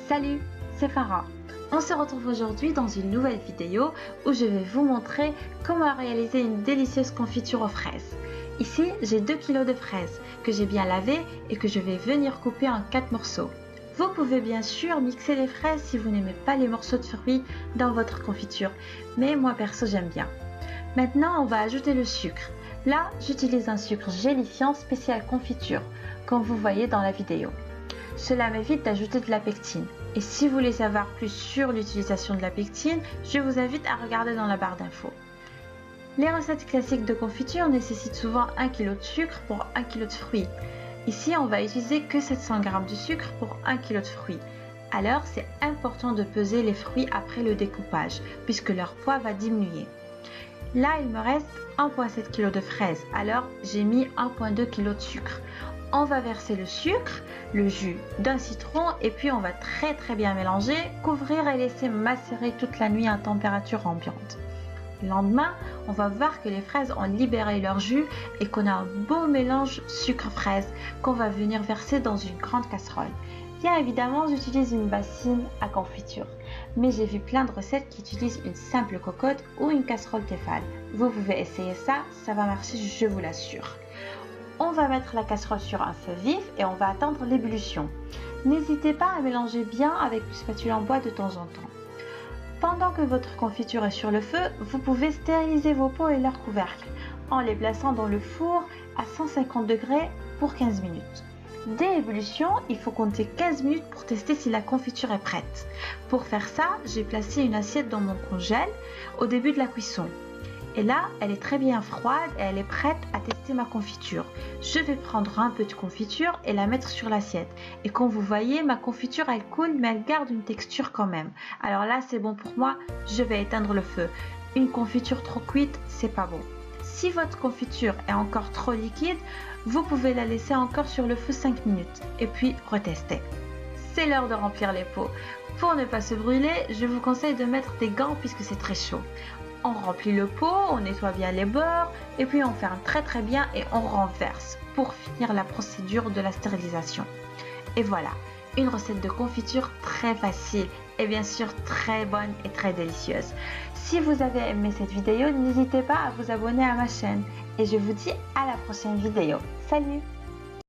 Salut, c'est Farah. On se retrouve aujourd'hui dans une nouvelle vidéo où je vais vous montrer comment réaliser une délicieuse confiture aux fraises. Ici, j'ai 2 kg de fraises que j'ai bien lavées et que je vais venir couper en 4 morceaux. Vous pouvez bien sûr mixer les fraises si vous n'aimez pas les morceaux de fruits dans votre confiture, mais moi perso j'aime bien. Maintenant, on va ajouter le sucre. Là, j'utilise un sucre gélifiant spécial confiture, comme vous voyez dans la vidéo. Cela m'évite d'ajouter de la pectine. Et si vous voulez savoir plus sur l'utilisation de la pectine, je vous invite à regarder dans la barre d'infos. Les recettes classiques de confiture nécessitent souvent 1 kg de sucre pour 1 kg de fruits. Ici, on va utiliser que 700 g de sucre pour 1 kg de fruits. Alors, c'est important de peser les fruits après le découpage, puisque leur poids va diminuer. Là, il me reste 1,7 kg de fraises, alors j'ai mis 1,2 kg de sucre. On va verser le sucre, le jus d'un citron et puis on va très bien mélanger, couvrir et laisser macérer toute la nuit à température ambiante. Le lendemain, on va voir que les fraises ont libéré leur jus et qu'on a un beau mélange sucre-fraise qu'on va venir verser dans une grande casserole. Bien évidemment, j'utilise une bassine à confiture, mais j'ai vu plein de recettes qui utilisent une simple cocotte ou une casserole Tefal. Vous pouvez essayer ça, ça va marcher, je vous l'assure. On va mettre la casserole sur un feu vif et on va attendre l'ébullition. N'hésitez pas à mélanger bien avec une spatule en bois de temps en temps. Pendant que votre confiture est sur le feu, vous pouvez stériliser vos pots et leurs couvercles en les plaçant dans le four à 150 degrés pour 15 minutes. Dès ébullition, il faut compter 15 minutes pour tester si la confiture est prête. Pour faire ça, j'ai placé une assiette dans mon congèle au début de la cuisson. Et là, elle est très bien froide et elle est prête à tester ma confiture. Je vais prendre un peu de confiture et la mettre sur l'assiette. Et comme vous voyez, ma confiture elle coule mais elle garde une texture quand même. Alors là, c'est bon pour moi, je vais éteindre le feu. Une confiture trop cuite, c'est pas bon. Si votre confiture est encore trop liquide, vous pouvez la laisser encore sur le feu 5 minutes et puis retester. C'est l'heure de remplir les pots. Pour ne pas se brûler, je vous conseille de mettre des gants puisque c'est très chaud. On remplit le pot, on nettoie bien les bords et puis on ferme très bien et on renverse pour finir la procédure de la stérilisation. Et voilà, une recette de confiture très facile et bien sûr très bonne et très délicieuse. Si vous avez aimé cette vidéo, n'hésitez pas à vous abonner à ma chaîne et je vous dis à la prochaine vidéo. Salut!